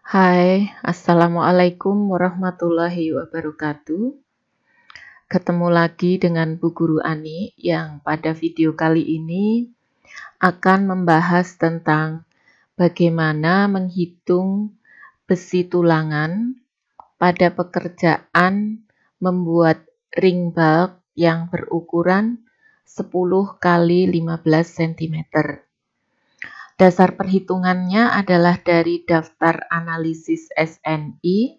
Hai, Assalamualaikum warahmatullahi wabarakatuh. Ketemu lagi dengan Bu Guru Ani yang pada video kali ini akan membahas tentang bagaimana menghitung besi tulangan pada pekerjaan membuat ring bulk yang berukuran 10 kali 15 cm. Dasar perhitungannya adalah dari daftar analisis SNI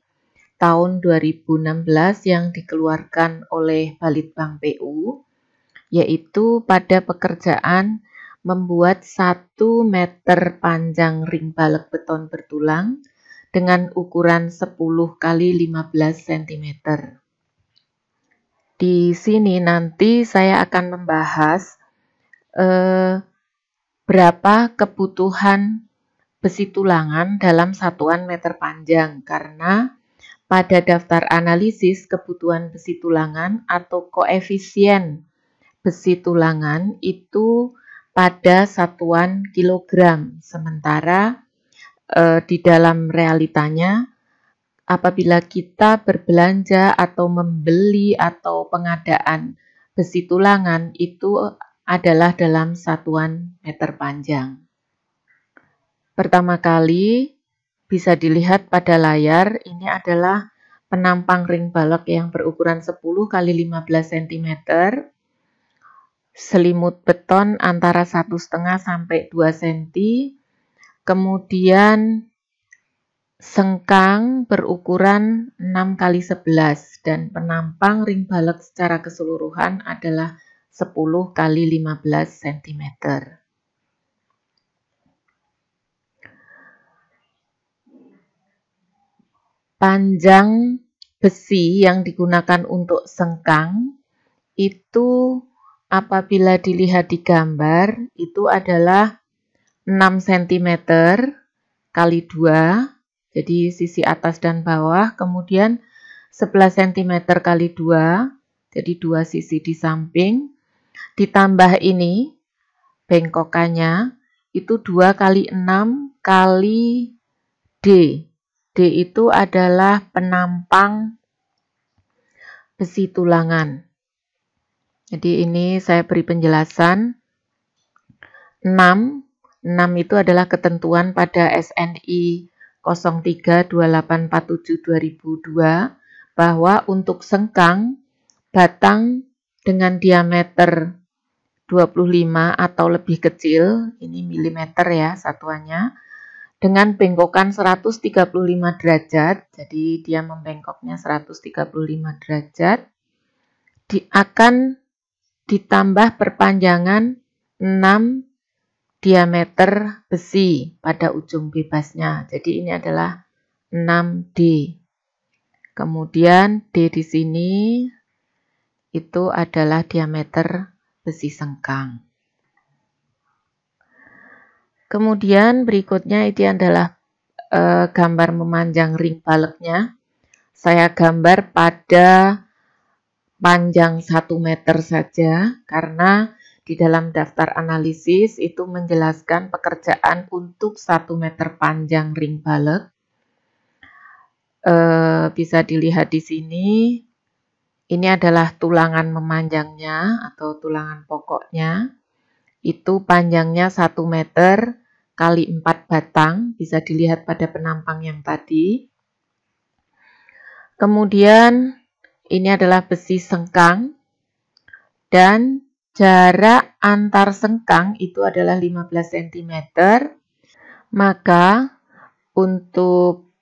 tahun 2016 yang dikeluarkan oleh Balitbang PU, yaitu pada pekerjaan membuat 1 meter panjang ring balek beton bertulang dengan ukuran 10 kali 15 cm. Di sini nanti saya akan membahas berapa kebutuhan besi tulangan dalam satuan meter panjang, karena pada daftar analisis kebutuhan besi tulangan atau koefisien besi tulangan itu pada satuan kilogram, sementara di dalam realitanya apabila kita berbelanja atau membeli atau pengadaan besi tulangan itu adalah dalam satuan meter panjang. Pertama kali bisa dilihat pada layar, ini adalah penampang ring balek yang berukuran 10 kali 15 cm, selimut beton antara 1,5 sampai 2 cm, kemudian sengkang berukuran 6 kali 11 dan penampang ring balek secara keseluruhan adalah 10 kali 15 cm. Panjang besi yang digunakan untuk sengkang itu apabila dilihat di gambar itu adalah 6 cm kali 2, jadi sisi atas dan bawah, kemudian 11 cm kali 2, jadi 2 sisi di samping, ditambah ini bengkokannya itu 2 kali 6 kali D. D itu adalah penampang besi tulangan. Jadi ini saya beri penjelasan. 6 itu adalah ketentuan pada SNI 032847/2002 bahwa untuk sengkang batang dengan diameter 25 atau lebih kecil, ini milimeter ya satuannya, dengan bengkokan 135 derajat, jadi dia membengkoknya 135 derajat, akan ditambah perpanjangan 6 diameter besi pada ujung bebasnya. Jadi ini adalah 6D. Kemudian D di sini itu adalah diameter besi sengkang. Kemudian berikutnya ini adalah gambar memanjang ring baleknya. Saya gambar pada panjang 1 meter saja, karena di dalam daftar analisis itu menjelaskan pekerjaan untuk 1 meter panjang ring balek. Bisa dilihat di sini, ini adalah tulangan memanjangnya atau tulangan pokoknya. Itu panjangnya 1 meter kali 4 batang, bisa dilihat pada penampang yang tadi. Kemudian ini adalah besi sengkang dan jarak antar sengkang itu adalah 15 cm. Maka untuk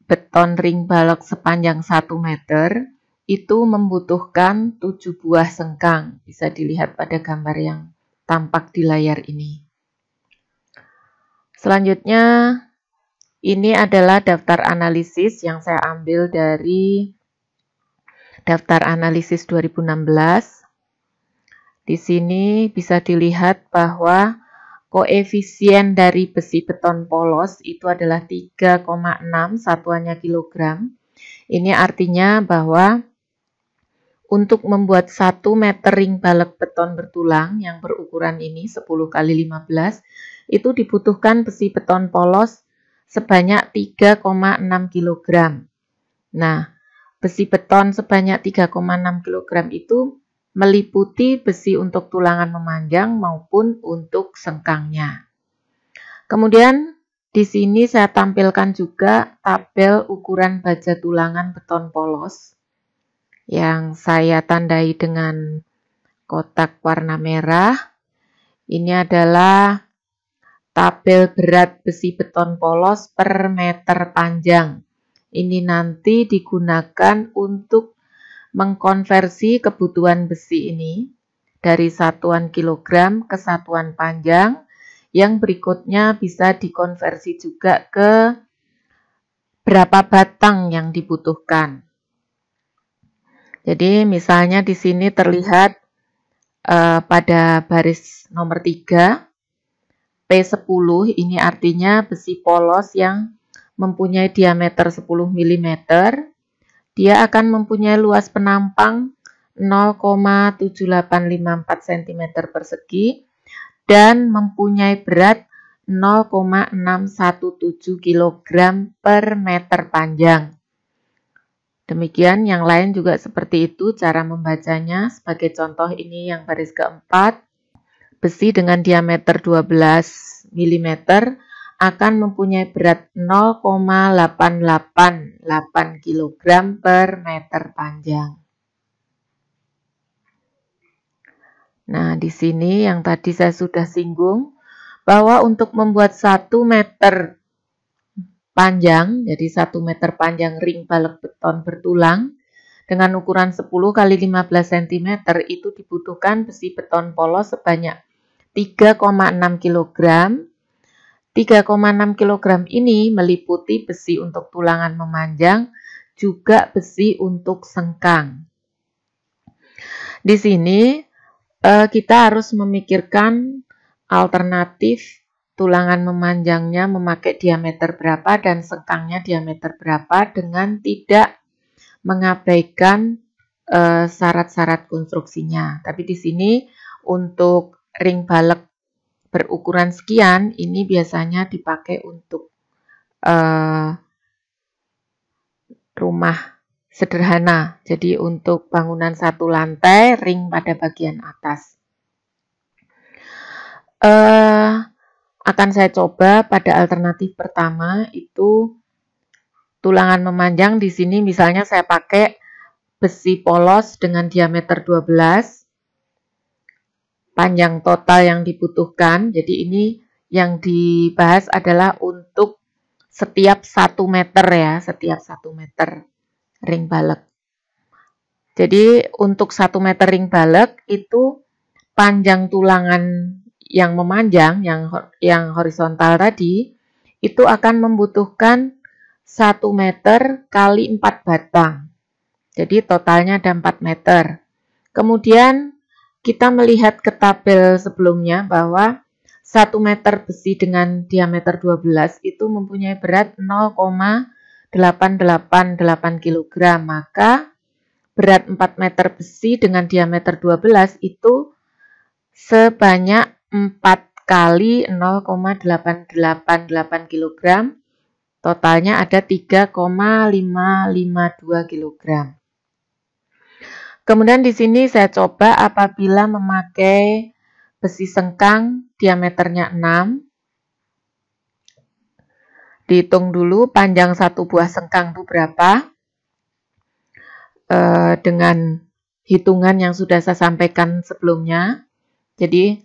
beton ring balok sepanjang 1 meter itu membutuhkan 7 buah sengkang. Bisa dilihat pada gambar yang tampak di layar ini. Selanjutnya, ini adalah daftar analisis yang saya ambil dari daftar analisis 2016. Di sini bisa dilihat bahwa koefisien dari besi beton polos itu adalah 3,6 satuannya kilogram. Ini artinya bahwa untuk membuat 1 meter ring balek beton bertulang yang berukuran ini 10 kali 15 itu dibutuhkan besi beton polos sebanyak 3,6 kg. Nah, besi beton sebanyak 3,6 kg itu meliputi besi untuk tulangan memanjang maupun untuk sengkangnya. Kemudian di sini saya tampilkan juga tabel ukuran baja tulangan beton polos yang saya tandai dengan kotak warna merah. Ini adalah tabel berat besi beton polos per meter panjang. Ini nanti digunakan untuk mengkonversi kebutuhan besi ini dari satuan kilogram ke satuan panjang, yang berikutnya bisa dikonversi juga ke berapa batang yang dibutuhkan. Jadi misalnya di sini terlihat pada baris nomor 3, P10 ini artinya besi polos yang mempunyai diameter 10 mm. Dia akan mempunyai luas penampang 0,7854 cm persegi dan mempunyai berat 0,617 kg per meter panjang. Demikian yang lain juga seperti itu cara membacanya. Sebagai contoh ini yang baris keempat, besi dengan diameter 12 mm akan mempunyai berat 0,888 kg per meter panjang. Nah, di sini yang tadi saya sudah singgung bahwa untuk membuat 1 meter panjang, jadi 1 meter panjang ring balek beton bertulang dengan ukuran 10 x 15 cm itu dibutuhkan besi beton polos sebanyak 3,6 kg. 3,6 kg ini meliputi besi untuk tulangan memanjang, juga besi untuk sengkang. Di sini kita harus memikirkan alternatif tulangan memanjangnya memakai diameter berapa dan sengkangnya diameter berapa dengan tidak mengabaikan syarat-syarat konstruksinya. Tapi di sini untuk ring balek berukuran sekian, ini biasanya dipakai untuk rumah sederhana. Jadi untuk bangunan 1 lantai, ring pada bagian atas. Akan saya coba pada alternatif pertama itu tulangan memanjang. Di sini misalnya saya pakai besi polos dengan diameter 12. Panjang total yang dibutuhkan, jadi ini yang dibahas adalah untuk setiap 1 meter ya, setiap 1 meter ring balek. Jadi untuk 1 meter ring balek itu panjang tulangan yang memanjang, yang horizontal tadi, itu akan membutuhkan 1 meter kali 4 batang. Jadi totalnya ada 4 meter. Kemudian kita melihat ke tabel sebelumnya bahwa 1 meter besi dengan diameter 12 itu mempunyai berat 0,888 kg. Maka berat 4 meter besi dengan diameter 12 itu sebanyak 4 kali 0,888 kg. Totalnya ada 3,552 kg. Kemudian di sini saya coba apabila memakai besi sengkang diameternya 6. Dihitung dulu panjang satu buah sengkang itu berapa. Dengan hitungan yang sudah saya sampaikan sebelumnya. Jadi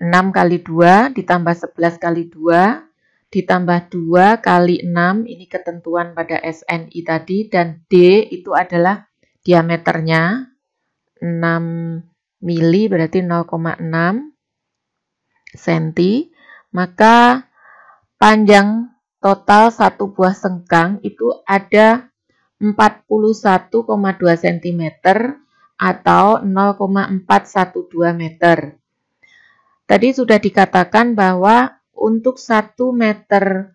6 kali 2 ditambah 11 kali 2 ditambah 2 kali 6, ini ketentuan pada SNI tadi, dan D itu adalah diameternya 6 mili berarti 0,6 cm, maka panjang total satu buah sengkang itu ada 41,2 cm atau 0,412 meter. Tadi sudah dikatakan bahwa untuk 1 meter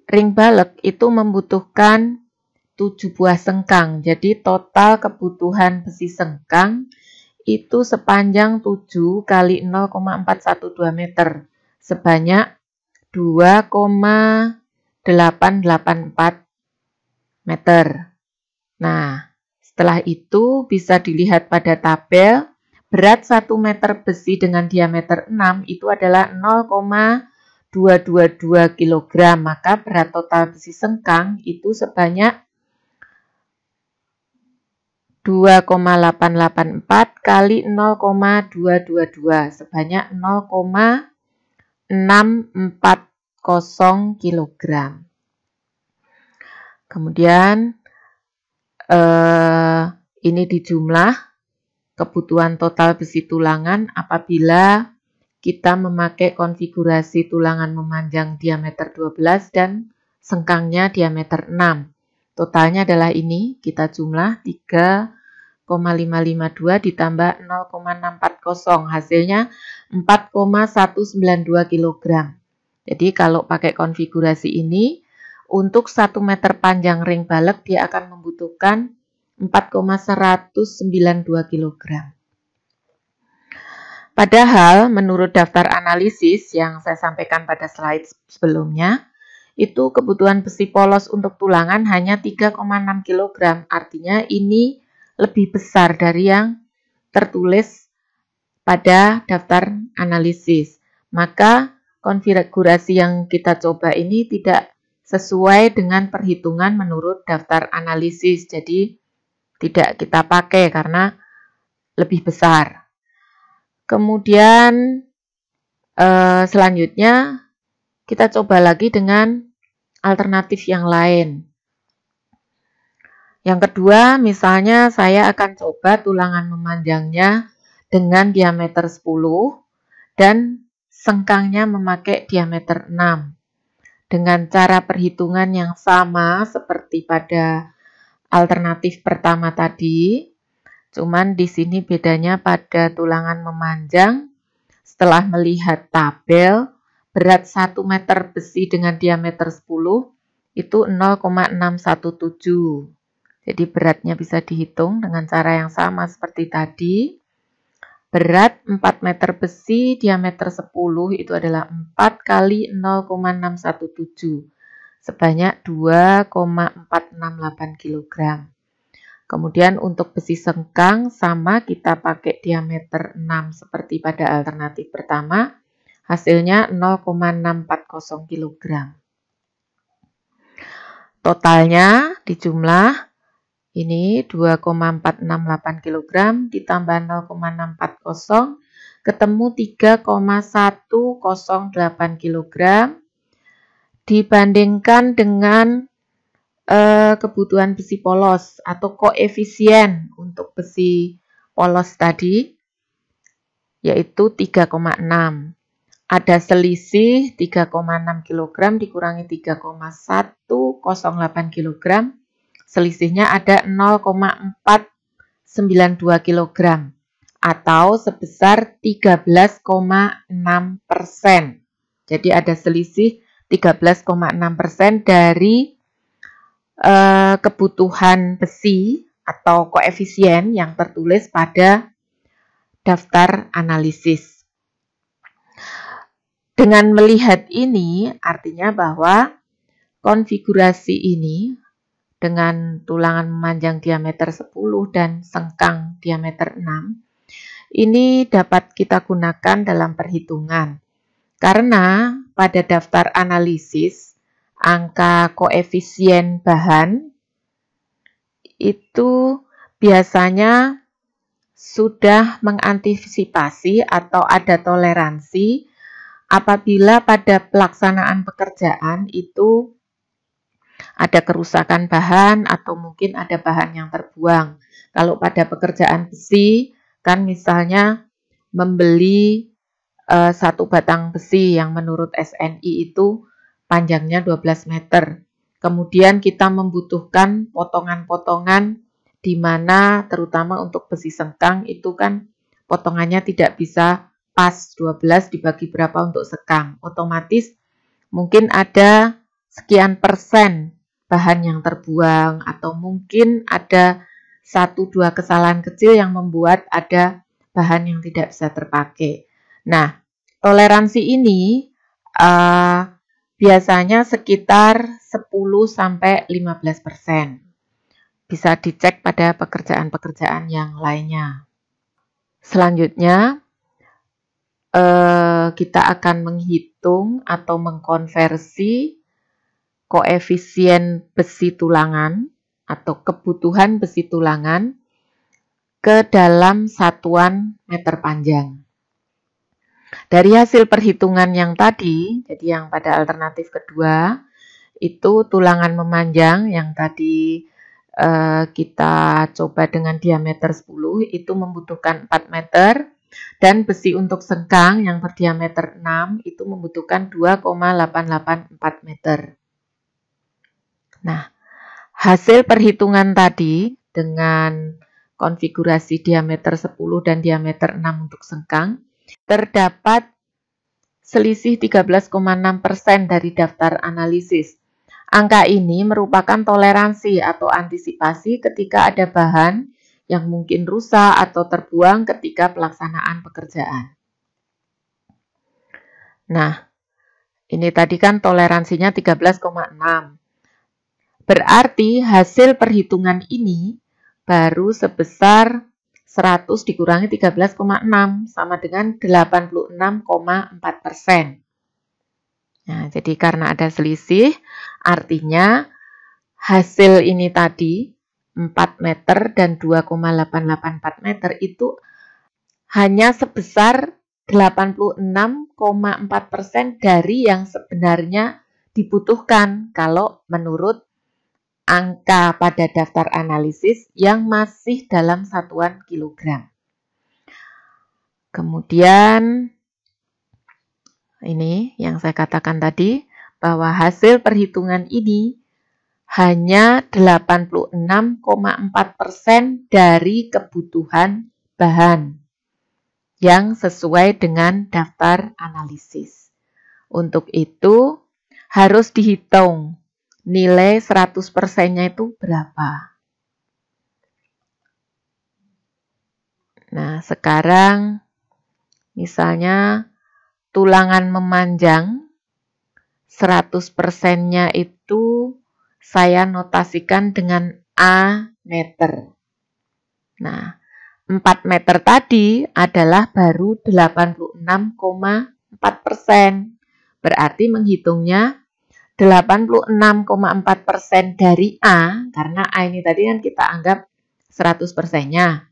ring balek itu membutuhkan 7 buah sengkang. Jadi total kebutuhan besi sengkang itu sepanjang 7 kali 0,412 meter. Sebanyak 2,5 884 meter. Nah, setelah itu bisa dilihat pada tabel, berat 1 meter besi dengan diameter 6 itu adalah 0,222 kg. Maka berat total besi sengkang itu sebanyak 2,884 kali 0,222 sebanyak 0,640 kg. Kemudian ini dijumlah kebutuhan total besi tulangan apabila kita memakai konfigurasi tulangan memanjang diameter 12 dan sengkangnya diameter 6. Totalnya adalah ini, kita jumlah 3,552 ditambah 0,640, hasilnya 4,192 kg. Jadi kalau pakai konfigurasi ini, untuk 1 meter panjang ring balek dia akan membutuhkan 4,192 kg. Padahal menurut daftar analisis yang saya sampaikan pada slide sebelumnya, itu kebutuhan besi polos untuk tulangan hanya 3,6 kg. Artinya ini lebih besar dari yang tertulis pada daftar analisis. Maka konfigurasi yang kita coba ini tidak sesuai dengan perhitungan menurut daftar analisis. Jadi tidak kita pakai karena lebih besar. Kemudian selanjutnya kita coba lagi dengan alternatif yang lain. Yang kedua, misalnya saya akan coba tulangan memanjangnya dengan diameter 10 dan sengkangnya memakai diameter 6. Dengan cara perhitungan yang sama seperti pada alternatif pertama tadi, cuman di sini bedanya pada tulangan memanjang, setelah melihat tabel, berat 1 meter besi dengan diameter 10 itu 0,617. Jadi beratnya bisa dihitung dengan cara yang sama seperti tadi. Berat 4 meter besi diameter 10 itu adalah 4 kali 0,617 sebanyak 2,468 kg. Kemudian untuk besi sengkang sama kita pakai diameter 6 seperti pada alternatif pertama. Hasilnya 0,640 kg. Totalnya dijumlah ini 2,468 kg ditambah 0,640 ketemu 3,108 kg dibandingkan dengan kebutuhan besi polos atau koefisien untuk besi polos tadi yaitu 3,6. Ada selisih 3,6 kg dikurangi 3,108 kg. Selisihnya ada 0,492 kg atau sebesar 13,6%. Jadi ada selisih 13,6% dari kebutuhan besi atau koefisien yang tertulis pada daftar analisis. Dengan melihat ini, artinya bahwa konfigurasi ini dengan tulangan memanjang diameter 10 dan sengkang diameter 6, ini dapat kita gunakan dalam perhitungan. Karena pada daftar analisis, angka koefisien bahan itu biasanya sudah mengantisipasi atau ada toleransi apabila pada pelaksanaan pekerjaan itu ada kerusakan bahan atau mungkin ada bahan yang terbuang. Kalau pada pekerjaan besi, kan misalnya membeli satu batang besi yang menurut SNI itu panjangnya 12 meter. Kemudian kita membutuhkan potongan-potongan di mana terutama untuk besi sengkang itu kan potongannya tidak bisa pas 12 dibagi berapa untuk sekang. Otomatis mungkin ada sekian persen bahan yang terbuang atau mungkin ada 1-2 kesalahan kecil yang membuat ada bahan yang tidak bisa terpakai. Nah, toleransi ini biasanya sekitar 10-15%. Bisa dicek pada pekerjaan-pekerjaan yang lainnya. Selanjutnya, kita akan menghitung atau mengkonversi koefisien besi tulangan atau kebutuhan besi tulangan ke dalam satuan meter panjang. Dari hasil perhitungan yang tadi, jadi yang pada alternatif kedua, itu tulangan memanjang yang tadi kita coba dengan diameter 10, itu membutuhkan 4 meter, dan besi untuk sengkang yang berdiameter 6 itu membutuhkan 2,884 meter. Nah, hasil perhitungan tadi dengan konfigurasi diameter 10 dan diameter 6 untuk sengkang, terdapat selisih 13,6% dari daftar analisis. Angka ini merupakan toleransi atau antisipasi ketika ada bahan yang mungkin rusak atau terbuang ketika pelaksanaan pekerjaan. Nah, ini tadi kan toleransinya 13,6. Berarti hasil perhitungan ini baru sebesar 100 dikurangi 13,6 sama dengan 86,4%. Nah, jadi karena ada selisih, artinya hasil ini tadi 4 meter dan 2,884 meter itu hanya sebesar 86,4% dari yang sebenarnya dibutuhkan kalau menurut angka pada daftar analisis yang masih dalam satuan kilogram. Kemudian ini yang saya katakan tadi, bahwa hasil perhitungan ini hanya 86,4% dari kebutuhan bahan yang sesuai dengan daftar analisis. Untuk itu harus dihitung nilai 100%-nya itu berapa. Nah, sekarang misalnya tulangan memanjang 100%-nya itu saya notasikan dengan A meter. Nah, 4 meter tadi adalah baru 86,4%. Berarti menghitungnya 86,4% dari A, karena A ini tadi kan kita anggap 100%-nya.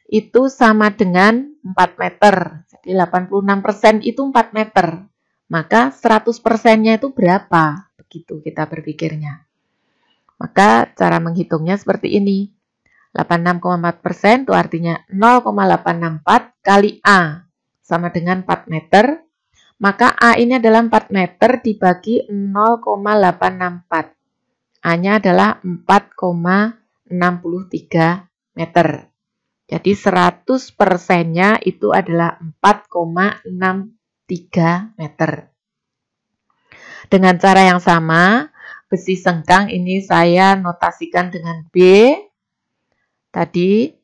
Itu sama dengan 4 meter. Jadi 86% itu 4 meter. Maka 100%-nya itu berapa? Begitu kita berpikirnya. Maka cara menghitungnya seperti ini. 86,4% itu artinya 0,864 kali A sama dengan 4 meter. Maka A ini adalah 4 meter dibagi 0,864. A-nya adalah 4,63 meter. Jadi 100%-nya itu adalah 4,63 meter. Dengan cara yang sama, besi sengkang ini saya notasikan dengan B. Tadi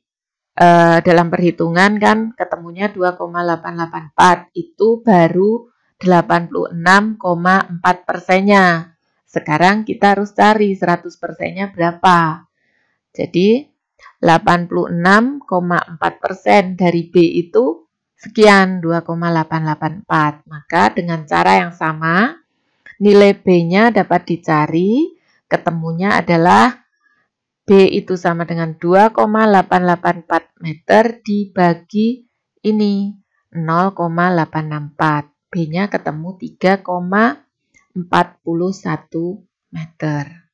dalam perhitungan kan ketemunya 2,884. Itu baru 86,4%-nya. Sekarang kita harus cari 100%-nya berapa. Jadi 86,4% dari B itu sekian, 2,884. Maka dengan cara yang sama, nilai B-nya dapat dicari, ketemunya adalah B itu sama dengan 2,884 meter dibagi ini, 0,864. B-nya ketemu 3,41 meter.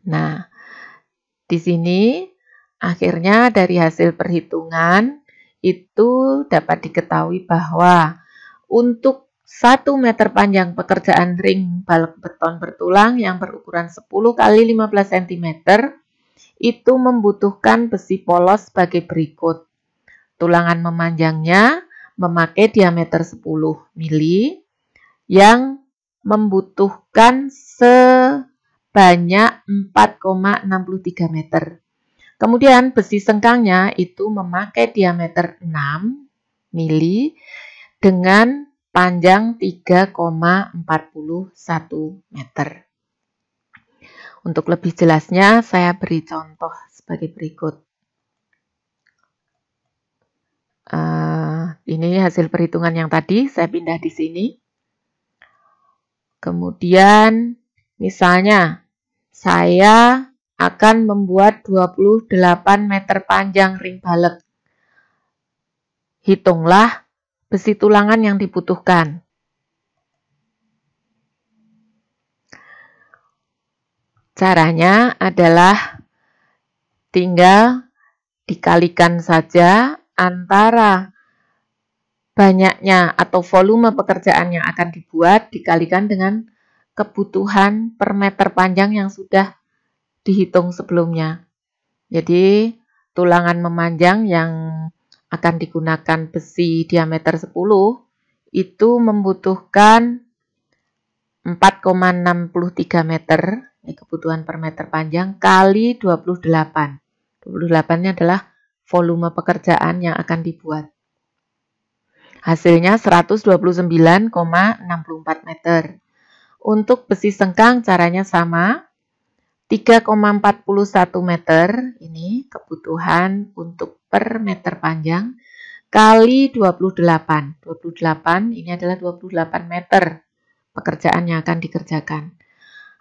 Nah, di sini akhirnya dari hasil perhitungan itu dapat diketahui bahwa untuk 1 meter panjang pekerjaan ring balok beton bertulang yang berukuran 10 x 15 cm itu membutuhkan besi polos sebagai berikut. Tulangan memanjangnya memakai diameter 10 mili yang membutuhkan sebanyak 4,63 meter. Kemudian besi sengkangnya itu memakai diameter 6 mili dengan panjang 3,41 meter. Untuk lebih jelasnya, saya beri contoh sebagai berikut. Ini hasil perhitungan yang tadi, saya pindah di sini. Kemudian, misalnya, saya akan membuat 28 meter panjang ring balek. Hitunglah besi tulangan yang dibutuhkan. Caranya adalah tinggal dikalikan saja antara banyaknya atau volume pekerjaan yang akan dibuat dikalikan dengan kebutuhan per meter panjang yang sudah dihitung sebelumnya. Jadi tulangan memanjang yang akan digunakan besi diameter 10 itu membutuhkan 4,63 meter, ini kebutuhan per meter panjang, kali 28. 28-nya adalah volume pekerjaan yang akan dibuat. Hasilnya 129,64 meter. Untuk besi sengkang caranya sama, 3,41 meter, ini kebutuhan untuk per meter panjang, kali 28. 28 ini adalah 28 meter pekerjaan yang akan dikerjakan.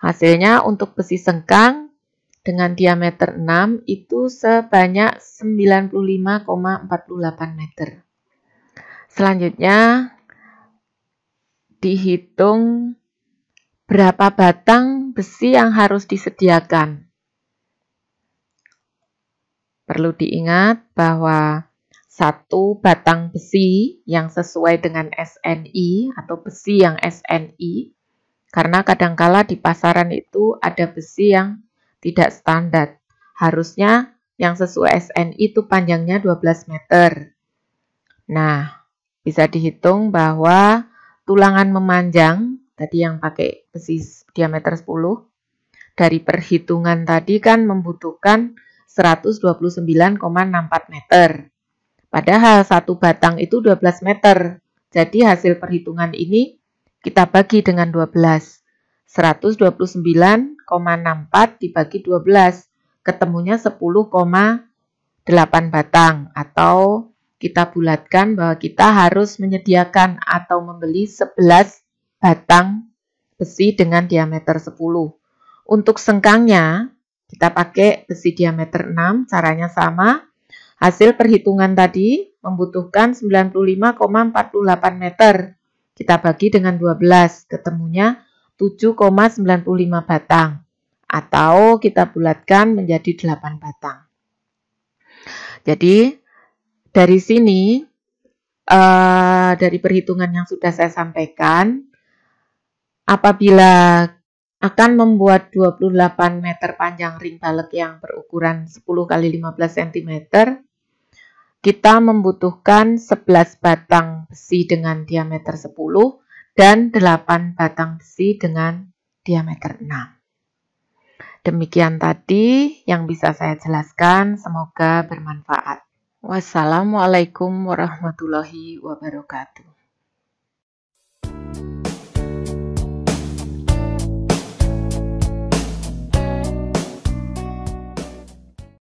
Hasilnya untuk besi sengkang dengan diameter 6 itu sebanyak 95,48 meter. Selanjutnya dihitung berapa batang besi yang harus disediakan. Perlu diingat bahwa satu batang besi yang sesuai dengan SNI atau besi yang SNI, karena kadangkala di pasaran itu ada besi yang tidak standar. Harusnya yang sesuai SNI itu panjangnya 12 meter. Nah, bisa dihitung bahwa tulangan memanjang, tadi yang pakai besi diameter 10, dari perhitungan tadi kan membutuhkan 129,64 meter. Padahal satu batang itu 12 meter. Jadi hasil perhitungan ini kita bagi dengan 12. 129,64 dibagi 12. Ketemunya 10,8 batang. Atau kita bulatkan bahwa kita harus menyediakan atau membeli 11 batang besi dengan diameter 10. Untuk sengkangnya, kita pakai besi diameter 6, caranya sama. Hasil perhitungan tadi membutuhkan 95,48 meter. Kita bagi dengan 12, ketemunya 7,95 batang. Atau kita bulatkan menjadi 8 batang. Jadi, dari sini, dari perhitungan yang sudah saya sampaikan, apabila akan membuat 28 meter panjang ring balek yang berukuran 10 x 15 cm, kita membutuhkan 11 batang besi dengan diameter 10 dan 8 batang besi dengan diameter 6. Demikian tadi yang bisa saya jelaskan, semoga bermanfaat. Wassalamualaikum warahmatullahi wabarakatuh.